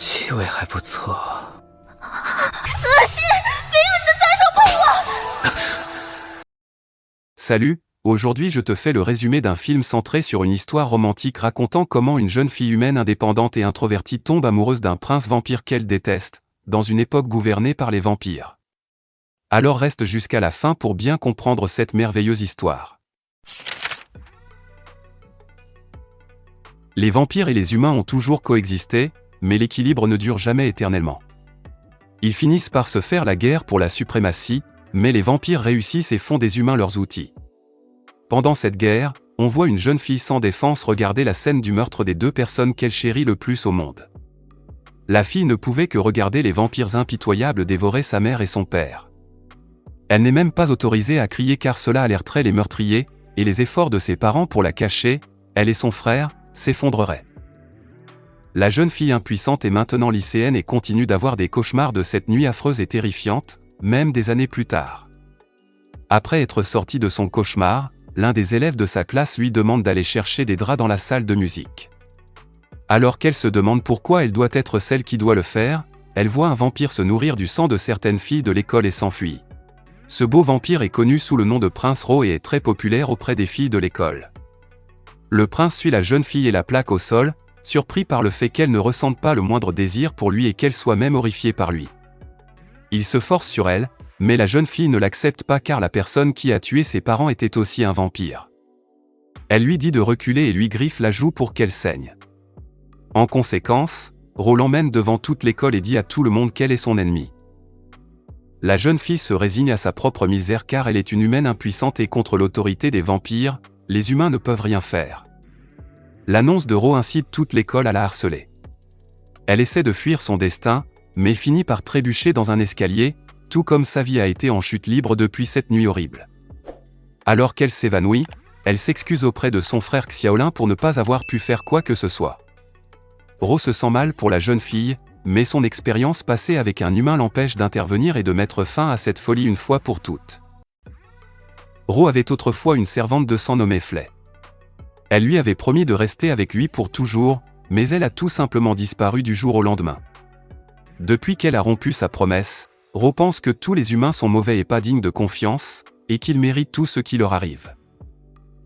气味还不错。恶心！别用你的脏手碰我！ Salut, aujourd'hui je te fais le résumé d'un film centré sur une histoire romantique racontant comment une jeune fille humaine indépendante et introvertie tombe amoureuse d'un prince vampire qu'elle déteste, dans une époque gouvernée par les vampires. Alors reste jusqu'à la fin pour bien comprendre cette merveilleuse histoire. Les vampires et les humains ont toujours coexisté, mais l'équilibre ne dure jamais éternellement. Ils finissent par se faire la guerre pour la suprématie, mais les vampires réussissent et font des humains leurs outils. Pendant cette guerre, on voit une jeune fille sans défense regarder la scène du meurtre des deux personnes qu'elle chérit le plus au monde. La fille ne pouvait que regarder les vampires impitoyables dévorer sa mère et son père. Elle n'est même pas autorisée à crier car cela alerterait les meurtriers, et les efforts de ses parents pour la cacher, elle et son frère, s'effondreraient. La jeune fille impuissante est maintenant lycéenne et continue d'avoir des cauchemars de cette nuit affreuse et terrifiante, même des années plus tard. Après être sortie de son cauchemar, l'un des élèves de sa classe lui demande d'aller chercher des draps dans la salle de musique. Alors qu'elle se demande pourquoi elle doit être celle qui doit le faire, elle voit un vampire se nourrir du sang de certaines filles de l'école et s'enfuit. Ce beau vampire est connu sous le nom de Prince Ro et est très populaire auprès des filles de l'école. Le prince suit la jeune fille et la plaque au sol, surpris par le fait qu'elle ne ressente pas le moindre désir pour lui et qu'elle soit même horrifiée par lui. Il se force sur elle, mais la jeune fille ne l'accepte pas car la personne qui a tué ses parents était aussi un vampire. Elle lui dit de reculer et lui griffe la joue pour qu'elle saigne. En conséquence, Ro l'emmène devant toute l'école et dit à tout le monde qu'elle est son ennemie. La jeune fille se résigne à sa propre misère car elle est une humaine impuissante et contre l'autorité des vampires, les humains ne peuvent rien faire. L'annonce de Ro incite toute l'école à la harceler. Elle essaie de fuir son destin, mais finit par trébucher dans un escalier, tout comme sa vie a été en chute libre depuis cette nuit horrible. Alors qu'elle s'évanouit, elle s'excuse auprès de son frère Xiaolin pour ne pas avoir pu faire quoi que ce soit. Ro se sent mal pour la jeune fille, mais son expérience passée avec un humain l'empêche d'intervenir et de mettre fin à cette folie une fois pour toutes. Ro avait autrefois une servante de sang nommée Flay. Elle lui avait promis de rester avec lui pour toujours, mais elle a tout simplement disparu du jour au lendemain. Depuis qu'elle a rompu sa promesse, Ro pense que tous les humains sont mauvais et pas dignes de confiance, et qu'ils méritent tout ce qui leur arrive.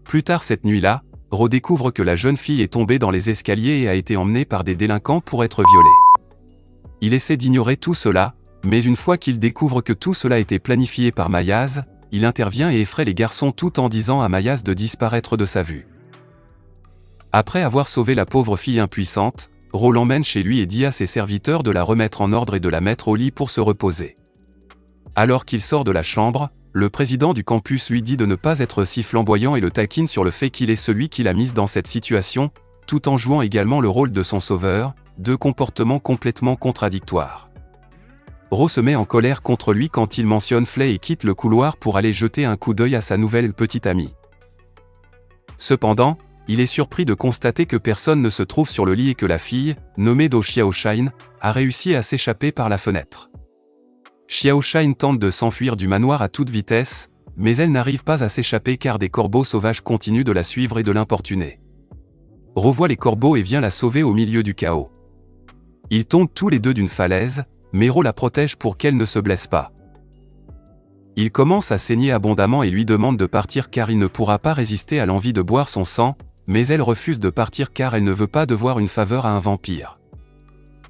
Plus tard cette nuit-là, Ro découvre que la jeune fille est tombée dans les escaliers et a été emmenée par des délinquants pour être violée. Il essaie d'ignorer tout cela, mais une fois qu'il découvre que tout cela était planifié par Mayaz, il intervient et effraie les garçons tout en disant à Mayaz de disparaître de sa vue. Après avoir sauvé la pauvre fille impuissante, Ro l'emmène chez lui et dit à ses serviteurs de la remettre en ordre et de la mettre au lit pour se reposer. Alors qu'il sort de la chambre, le président du campus lui dit de ne pas être si flamboyant et le taquine sur le fait qu'il est celui qui l'a mise dans cette situation, tout en jouant également le rôle de son sauveur, deux comportements complètement contradictoires. Ro se met en colère contre lui quand il mentionne Flay et quitte le couloir pour aller jeter un coup d'œil à sa nouvelle petite amie. Cependant, il est surpris de constater que personne ne se trouve sur le lit et que la fille, nommée Do Xiaoshine, a réussi à s'échapper par la fenêtre. Xiaoshine tente de s'enfuir du manoir à toute vitesse, mais elle n'arrive pas à s'échapper car des corbeaux sauvages continuent de la suivre et de l'importuner. Ro voit les corbeaux et vient la sauver au milieu du chaos. Ils tombent tous les deux d'une falaise, mais Ro la protège pour qu'elle ne se blesse pas. Il commence à saigner abondamment et lui demande de partir car il ne pourra pas résister à l'envie de boire son sang, mais elle refuse de partir car elle ne veut pas devoir une faveur à un vampire.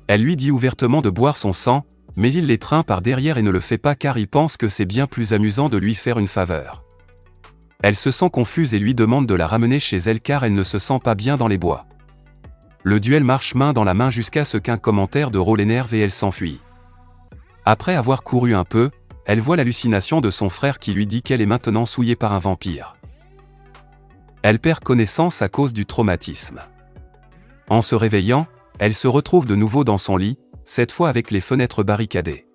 Elle lui dit ouvertement de boire son sang, mais il l'étreint par derrière et ne le fait pas car il pense que c'est bien plus amusant de lui faire une faveur. Elle se sent confuse et lui demande de la ramener chez elle car elle ne se sent pas bien dans les bois. Le duel marche main dans la main jusqu'à ce qu'un commentaire de Ro l'énerve et elle s'enfuit. Après avoir couru un peu, elle voit l'hallucination de son frère qui lui dit qu'elle est maintenant souillée par un vampire. Elle perd connaissance à cause du traumatisme. En se réveillant, elle se retrouve de nouveau dans son lit, cette fois avec les fenêtres barricadées.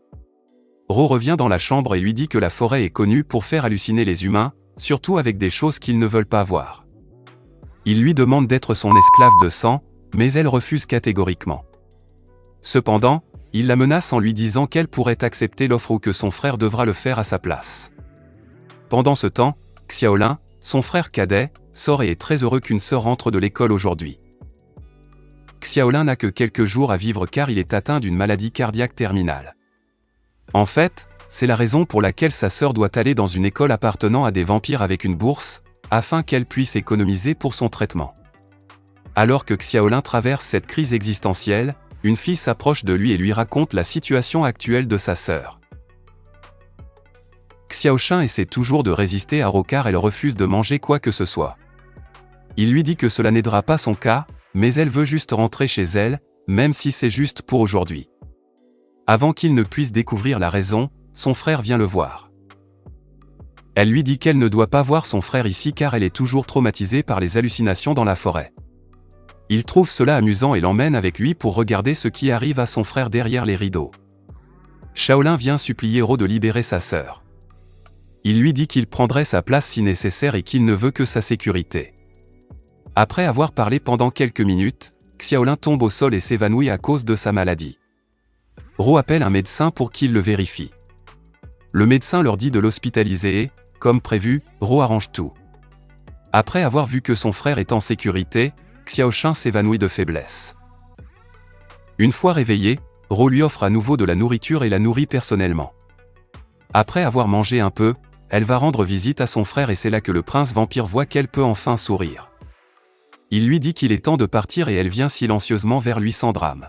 Ro revient dans la chambre et lui dit que la forêt est connue pour faire halluciner les humains, surtout avec des choses qu'ils ne veulent pas voir. Il lui demande d'être son esclave de sang, mais elle refuse catégoriquement. Cependant, il la menace en lui disant qu'elle pourrait accepter l'offre ou que son frère devra le faire à sa place. Pendant ce temps, Xiaolin, son frère cadet, sort et est très heureux qu'une sœur rentre de l'école aujourd'hui. Xiaolin n'a que quelques jours à vivre car il est atteint d'une maladie cardiaque terminale. En fait, c'est la raison pour laquelle sa sœur doit aller dans une école appartenant à des vampires avec une bourse, afin qu'elle puisse économiser pour son traitement. Alors que Xiaolin traverse cette crise existentielle, une fille s'approche de lui et lui raconte la situation actuelle de sa sœur. Xiaoshan essaie toujours de résister à Ro car elle refuse de manger quoi que ce soit. Il lui dit que cela n'aidera pas son cas, mais elle veut juste rentrer chez elle, même si c'est juste pour aujourd'hui. Avant qu'il ne puisse découvrir la raison, son frère vient le voir. Elle lui dit qu'elle ne doit pas voir son frère ici car elle est toujours traumatisée par les hallucinations dans la forêt. Il trouve cela amusant et l'emmène avec lui pour regarder ce qui arrive à son frère derrière les rideaux. Shaolin vient supplier Ro de libérer sa sœur. Il lui dit qu'il prendrait sa place si nécessaire et qu'il ne veut que sa sécurité. Après avoir parlé pendant quelques minutes, Xiaolin tombe au sol et s'évanouit à cause de sa maladie. Ro appelle un médecin pour qu'il le vérifie. Le médecin leur dit de l'hospitaliser et, comme prévu, Ro arrange tout. Après avoir vu que son frère est en sécurité, Xiaoshan s'évanouit de faiblesse. Une fois réveillé, Ro lui offre à nouveau de la nourriture et la nourrit personnellement. Après avoir mangé un peu, elle va rendre visite à son frère et c'est là que le prince vampire voit qu'elle peut enfin sourire. Il lui dit qu'il est temps de partir et elle vient silencieusement vers lui sans drame.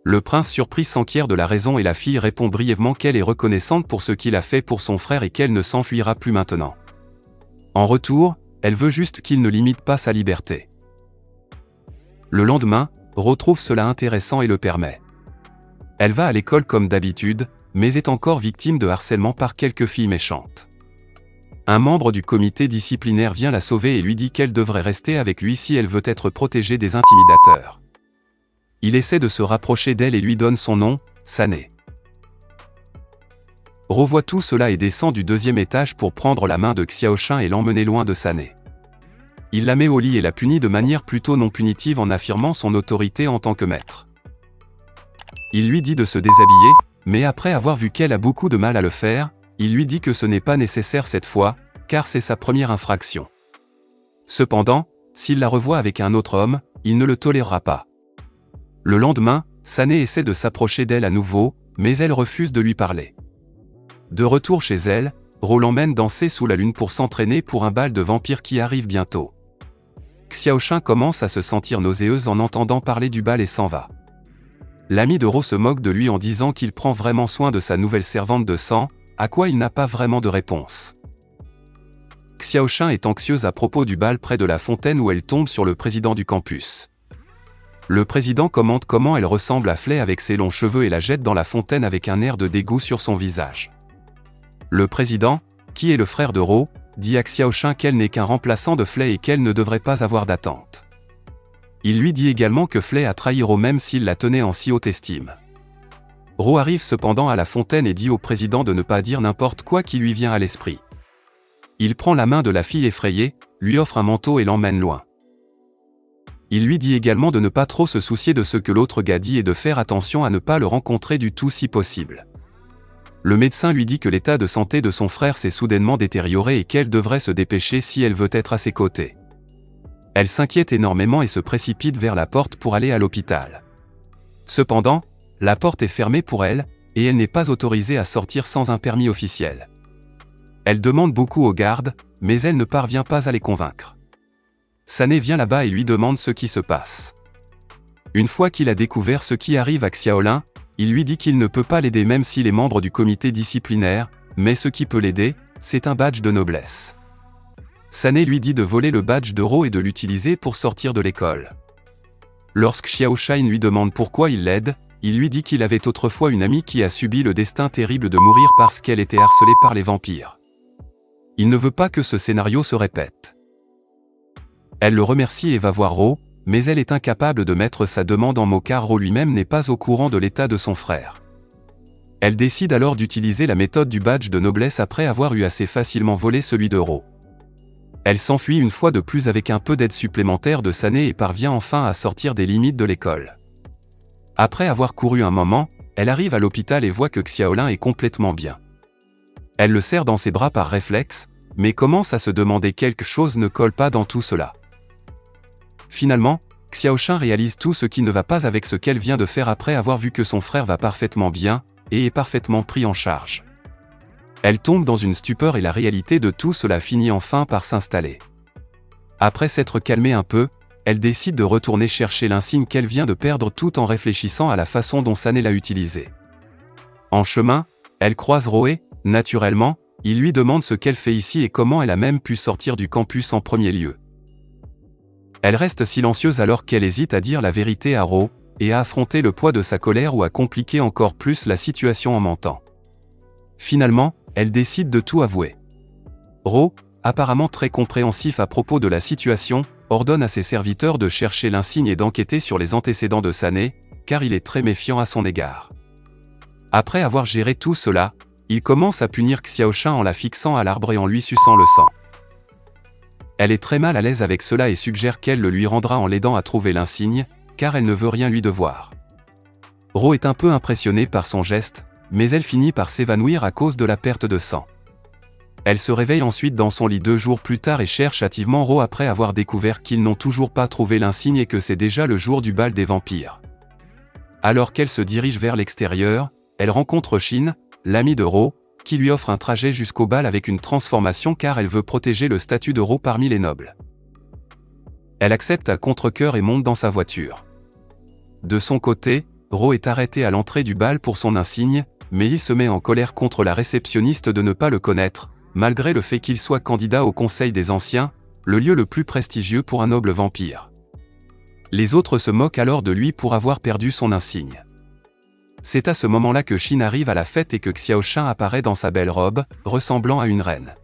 Le prince surpris s'enquiert de la raison et la fille répond brièvement qu'elle est reconnaissante pour ce qu'il a fait pour son frère et qu'elle ne s'enfuira plus maintenant. En retour, elle veut juste qu'il ne limite pas sa liberté. Le lendemain, Ro trouve cela intéressant et le permet. Elle va à l'école comme d'habitude, mais est encore victime de harcèlement par quelques filles méchantes. Un membre du comité disciplinaire vient la sauver et lui dit qu'elle devrait rester avec lui si elle veut être protégée des intimidateurs. Il essaie de se rapprocher d'elle et lui donne son nom, Sané. Ro voit tout cela et descend du deuxième étage pour prendre la main de Xiaoshan et l'emmener loin de Sané. Il la met au lit et la punit de manière plutôt non punitive en affirmant son autorité en tant que maître. Il lui dit de se déshabiller, mais après avoir vu qu'elle a beaucoup de mal à le faire, il lui dit que ce n'est pas nécessaire cette fois, car c'est sa première infraction. Cependant, s'il la revoit avec un autre homme, il ne le tolérera pas. Le lendemain, Sané essaie de s'approcher d'elle à nouveau, mais elle refuse de lui parler. De retour chez elle, Ro l'emmène danser sous la lune pour s'entraîner pour un bal de vampires qui arrive bientôt. Xiaoshan commence à se sentir nauséeuse en entendant parler du bal et s'en va. L'ami de Ro se moque de lui en disant qu'il prend vraiment soin de sa nouvelle servante de sang, à quoi il n'a pas vraiment de réponse. Xiaoshan est anxieuse à propos du bal près de la fontaine où elle tombe sur le président du campus. Le président commente comment elle ressemble à Flay avec ses longs cheveux et la jette dans la fontaine avec un air de dégoût sur son visage. Le président, qui est le frère de Ro, dit à Xiaoshan qu'elle n'est qu'un remplaçant de Flay et qu'elle ne devrait pas avoir d'attente. Il lui dit également que Flay a trahi Ro même s'il la tenait en si haute estime. Ro arrive cependant à la fontaine et dit au président de ne pas dire n'importe quoi qui lui vient à l'esprit. Il prend la main de la fille effrayée, lui offre un manteau et l'emmène loin. Il lui dit également de ne pas trop se soucier de ce que l'autre gars dit et de faire attention à ne pas le rencontrer du tout si possible. Le médecin lui dit que l'état de santé de son frère s'est soudainement détérioré et qu'elle devrait se dépêcher si elle veut être à ses côtés. Elle s'inquiète énormément et se précipite vers la porte pour aller à l'hôpital. Cependant, la porte est fermée pour elle, et elle n'est pas autorisée à sortir sans un permis officiel. Elle demande beaucoup aux gardes, mais elle ne parvient pas à les convaincre. Sané vient là-bas et lui demande ce qui se passe. Une fois qu'il a découvert ce qui arrive à Xiaolin, il lui dit qu'il ne peut pas l'aider même s'il est membre du comité disciplinaire, mais ce qui peut l'aider, c'est un badge de noblesse. Sané lui dit de voler le badge de Ro et de l'utiliser pour sortir de l'école. Lorsque Xiaoshan lui demande pourquoi il l'aide, il lui dit qu'il avait autrefois une amie qui a subi le destin terrible de mourir parce qu'elle était harcelée par les vampires. Il ne veut pas que ce scénario se répète. Elle le remercie et va voir Ro, mais elle est incapable de mettre sa demande en mots car Ro lui-même n'est pas au courant de l'état de son frère. Elle décide alors d'utiliser la méthode du badge de noblesse après avoir eu assez facilement volé celui de Ro. Elle s'enfuit une fois de plus avec un peu d'aide supplémentaire de Sané et parvient enfin à sortir des limites de l'école. Après avoir couru un moment, elle arrive à l'hôpital et voit que Xiaolin est complètement bien. Elle le serre dans ses bras par réflexe, mais commence à se demander quelque chose ne colle pas dans tout cela. Finalement, Xiaoshan réalise tout ce qui ne va pas avec ce qu'elle vient de faire après avoir vu que son frère va parfaitement bien, et est parfaitement pris en charge. Elle tombe dans une stupeur et la réalité de tout cela finit enfin par s'installer. Après s'être calmée un peu, elle décide de retourner chercher l'insigne qu'elle vient de perdre tout en réfléchissant à la façon dont Sané l'a utilisé. En chemin, elle croise Roé, naturellement, il lui demande ce qu'elle fait ici et comment elle a même pu sortir du campus en premier lieu. Elle reste silencieuse alors qu'elle hésite à dire la vérité à Ro, et à affronter le poids de sa colère ou à compliquer encore plus la situation en mentant. Finalement, elle décide de tout avouer. Ro, apparemment très compréhensif à propos de la situation, ordonne à ses serviteurs de chercher l'insigne et d'enquêter sur les antécédents de Sané, car il est très méfiant à son égard. Après avoir géré tout cela, il commence à punir Xiaoshan en la fixant à l'arbre et en lui suçant le sang. Elle est très mal à l'aise avec cela et suggère qu'elle le lui rendra en l'aidant à trouver l'insigne, car elle ne veut rien lui devoir. Ro est un peu impressionnée par son geste, mais elle finit par s'évanouir à cause de la perte de sang. Elle se réveille ensuite dans son lit 2 jours plus tard et cherche hâtivement Ro après avoir découvert qu'ils n'ont toujours pas trouvé l'insigne et que c'est déjà le jour du bal des vampires. Alors qu'elle se dirige vers l'extérieur, elle rencontre Shin, l'ami de Ro, qui lui offre un trajet jusqu'au bal avec une transformation car elle veut protéger le statut de Ro parmi les nobles. Elle accepte à contre-cœur et monte dans sa voiture. De son côté, Ro est arrêté à l'entrée du bal pour son insigne, mais il se met en colère contre la réceptionniste de ne pas le connaître, malgré le fait qu'il soit candidat au Conseil des Anciens, le lieu le plus prestigieux pour un noble vampire. Les autres se moquent alors de lui pour avoir perdu son insigne. C'est à ce moment-là que Shin arrive à la fête et que Xiaoshan apparaît dans sa belle robe, ressemblant à une reine.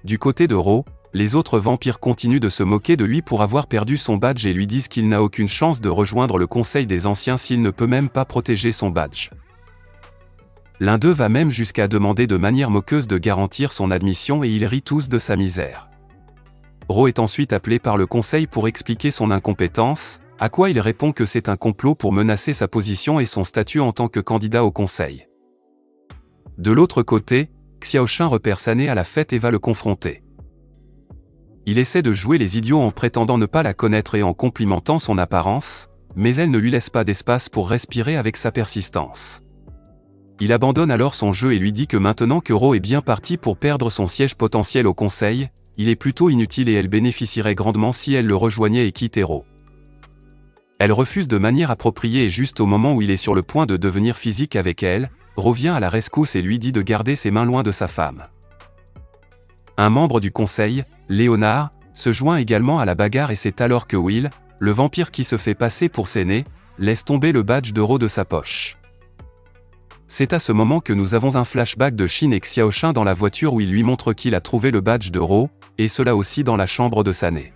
Du côté de Ro, les autres vampires continuent de se moquer de lui pour avoir perdu son badge et lui disent qu'il n'a aucune chance de rejoindre le Conseil des Anciens s'il ne peut même pas protéger son badge. L'un d'eux va même jusqu'à demander de manière moqueuse de garantir son admission et ils rient tous de sa misère. Ro est ensuite appelé par le conseil pour expliquer son incompétence, à quoi il répond que c'est un complot pour menacer sa position et son statut en tant que candidat au conseil. De l'autre côté, Xiaoshan repère Sané à la fête et va le confronter. Il essaie de jouer les idiots en prétendant ne pas la connaître et en complimentant son apparence, mais elle ne lui laisse pas d'espace pour respirer avec sa persistance. Il abandonne alors son jeu et lui dit que maintenant que Ro est bien parti pour perdre son siège potentiel au conseil, il est plutôt inutile et elle bénéficierait grandement si elle le rejoignait et quittait Ro. Elle refuse de manière appropriée et juste au moment où il est sur le point de devenir physique avec elle, Ro vient à la rescousse et lui dit de garder ses mains loin de sa femme. Un membre du conseil, Léonard, se joint également à la bagarre et c'est alors que Will, le vampire qui se fait passer pour Sané, laisse tomber le badge de Ro de sa poche. C'est à ce moment que nous avons un flashback de Shin et Xiaoshan dans la voiture où il lui montre qu'il a trouvé le badge de Ro, et cela aussi dans la chambre de Sané.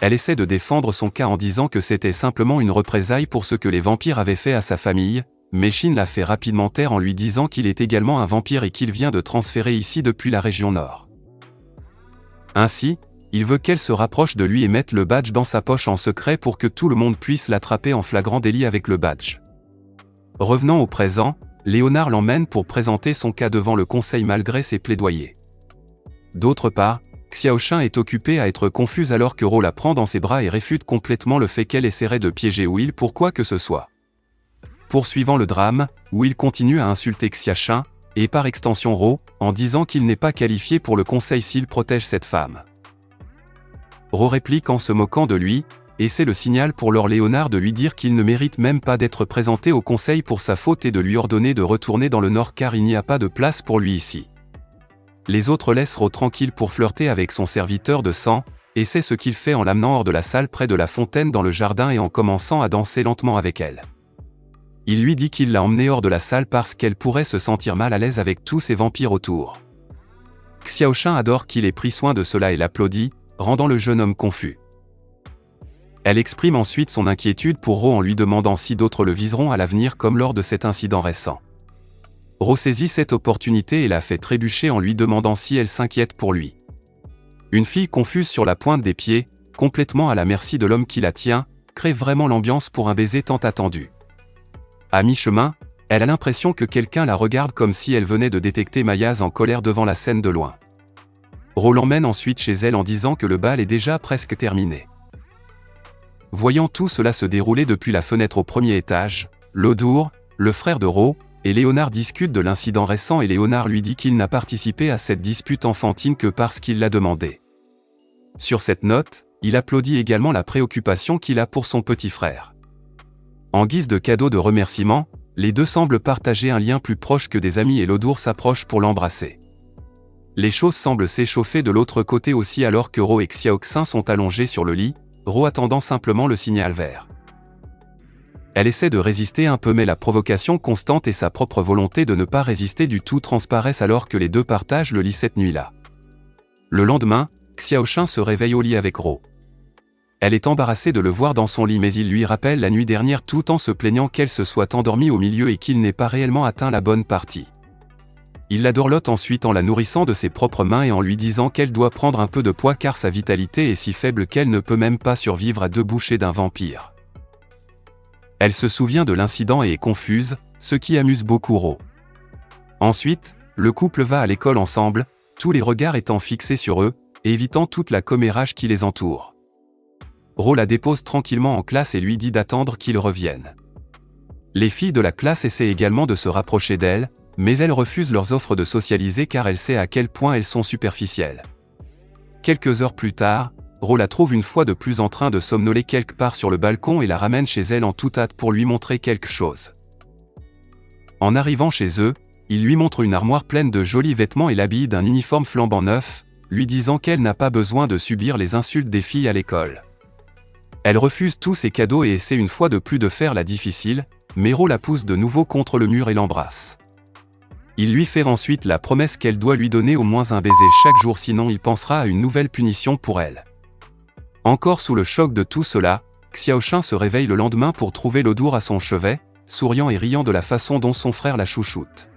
Elle essaie de défendre son cas en disant que c'était simplement une représaille pour ce que les vampires avaient fait à sa famille, mais Shin la fait rapidement taire en lui disant qu'il est également un vampire et qu'il vient de transférer ici depuis la région nord. Ainsi, il veut qu'elle se rapproche de lui et mette le badge dans sa poche en secret pour que tout le monde puisse l'attraper en flagrant délit avec le badge. Revenant au présent, Léonard l'emmène pour présenter son cas devant le conseil malgré ses plaidoyers. D'autre part, Xiaoshan est occupée à être confuse alors que Ro la prend dans ses bras et réfute complètement le fait qu'elle essaierait de piéger Will pour quoi que ce soit. Poursuivant le drame, Will continue à insulter Xiaoshan, et par extension Ro, en disant qu'il n'est pas qualifié pour le conseil s'il protège cette femme. Ro réplique en se moquant de lui, et c'est le signal pour Lord Léonard de lui dire qu'il ne mérite même pas d'être présenté au conseil pour sa faute et de lui ordonner de retourner dans le nord car il n'y a pas de place pour lui ici. Les autres laissent Ro tranquille pour flirter avec son serviteur de sang, et c'est ce qu'il fait en l'amenant hors de la salle près de la fontaine dans le jardin et en commençant à danser lentement avec elle. Il lui dit qu'il l'a emmenée hors de la salle parce qu'elle pourrait se sentir mal à l'aise avec tous ces vampires autour. Xiaoshan adore qu'il ait pris soin de cela et l'applaudit, rendant le jeune homme confus. Elle exprime ensuite son inquiétude pour Ro en lui demandant si d'autres le viseront à l'avenir comme lors de cet incident récent. Ro saisit cette opportunité et la fait trébucher en lui demandant si elle s'inquiète pour lui. Une fille confuse sur la pointe des pieds, complètement à la merci de l'homme qui la tient, crée vraiment l'ambiance pour un baiser tant attendu. À mi-chemin, elle a l'impression que quelqu'un la regarde comme si elle venait de détecter Mayaz en colère devant la scène de loin. Ro l'emmène ensuite chez elle en disant que le bal est déjà presque terminé. voyant tout cela se dérouler depuis la fenêtre au premier étage, Lodur, le frère de Ro, et Léonard discutent de l'incident récent et Léonard lui dit qu'il n'a participé à cette dispute enfantine que parce qu'il l'a demandé. Sur cette note, il applaudit également la préoccupation qu'il a pour son petit frère. En guise de cadeau de remerciement, les deux semblent partager un lien plus proche que des amis et Lodur s'approche pour l'embrasser. Les choses semblent s'échauffer de l'autre côté aussi alors que Ro et Xiaoxin sont allongés sur le lit, Ro attendant simplement le signal vert. Elle essaie de résister un peu mais la provocation constante et sa propre volonté de ne pas résister du tout transparaissent alors que les deux partagent le lit cette nuit-là. Le lendemain, Xiaoxin se réveille au lit avec Ro. Elle est embarrassée de le voir dans son lit mais il lui rappelle la nuit dernière tout en se plaignant qu'elle se soit endormie au milieu et qu'il n'ait pas réellement atteint la bonne partie. Il la dorlote ensuite en la nourrissant de ses propres mains et en lui disant qu'elle doit prendre un peu de poids car sa vitalité est si faible qu'elle ne peut même pas survivre à 2 bouchées d'un vampire. Elle se souvient de l'incident et est confuse, ce qui amuse beaucoup Ro. Ensuite, le couple va à l'école ensemble, tous les regards étant fixés sur eux, évitant toute la commérage qui les entoure. Ro la dépose tranquillement en classe et lui dit d'attendre qu'ils reviennent. Les filles de la classe essaient également de se rapprocher d'elle, mais elle refuse leurs offres de socialiser car elle sait à quel point elles sont superficielles. Quelques heures plus tard, Ro la trouve une fois de plus en train de somnoler quelque part sur le balcon et la ramène chez elle en toute hâte pour lui montrer quelque chose. En arrivant chez eux, il lui montre une armoire pleine de jolis vêtements et l'habille d'un uniforme flambant neuf, lui disant qu'elle n'a pas besoin de subir les insultes des filles à l'école. Elle refuse tous ces cadeaux et essaie une fois de plus de faire la difficile, mais Ro la pousse de nouveau contre le mur et l'embrasse. Il lui fait ensuite la promesse qu'elle doit lui donner au moins un baiser chaque jour sinon il pensera à une nouvelle punition pour elle. Encore sous le choc de tout cela, Xiaoxin se réveille le lendemain pour trouver Lodur à son chevet, souriant et riant de la façon dont son frère la chouchoute.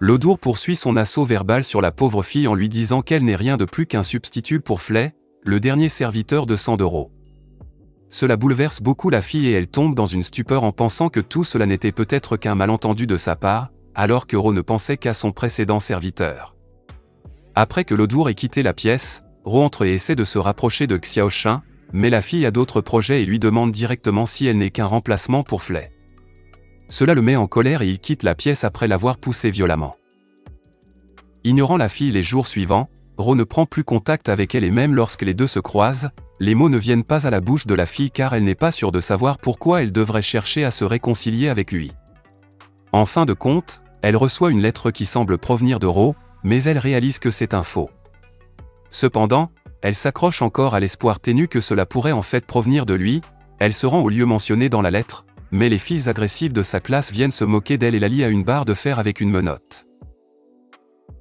Lodur poursuit son assaut verbal sur la pauvre fille en lui disant qu'elle n'est rien de plus qu'un substitut pour Flay, le dernier serviteur de Sandero. Cela bouleverse beaucoup la fille et elle tombe dans une stupeur en pensant que tout cela n'était peut-être qu'un malentendu de sa part, alors que Ro ne pensait qu'à son précédent serviteur. Après que Lodur ait quitté la pièce, Ro entre et essaie de se rapprocher de Xiaoxin, mais la fille a d'autres projets et lui demande directement si elle n'est qu'un remplacement pour Flay. Cela le met en colère et il quitte la pièce après l'avoir poussée violemment. Ignorant la fille les jours suivants, Ro ne prend plus contact avec elle et même lorsque les deux se croisent, les mots ne viennent pas à la bouche de la fille car elle n'est pas sûre de savoir pourquoi elle devrait chercher à se réconcilier avec lui. En fin de compte, elle reçoit une lettre qui semble provenir de Ro, mais elle réalise que c'est un faux. Cependant, elle s'accroche encore à l'espoir ténu que cela pourrait en fait provenir de lui, elle se rend au lieu mentionné dans la lettre, mais les filles agressives de sa classe viennent se moquer d'elle et la lient à une barre de fer avec une menotte.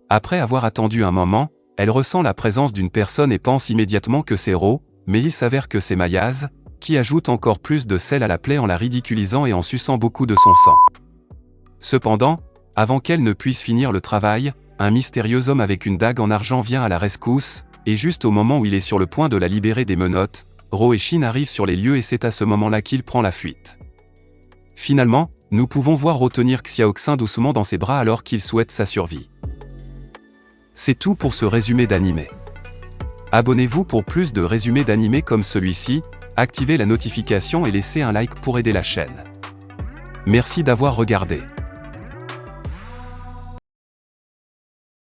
Après avoir attendu un moment, elle ressent la présence d'une personne et pense immédiatement que c'est Ro, mais il s'avère que c'est Mayaz, qui ajoute encore plus de sel à la plaie en la ridiculisant et en suçant beaucoup de son sang. Cependant, avant qu'elle ne puisse finir le travail, un mystérieux homme avec une dague en argent vient à la rescousse, et juste au moment où il est sur le point de la libérer des menottes, Ro et Shin arrivent sur les lieux et c'est à ce moment-là qu'il prend la fuite. Finalement, nous pouvons voir retenir Xiaoxin doucement dans ses bras alors qu'il souhaite sa survie. C'est tout pour ce résumé d'animé. Abonnez-vous pour plus de résumés d'animé comme celui-ci, activez la notification et laissez un like pour aider la chaîne. Merci d'avoir regardé.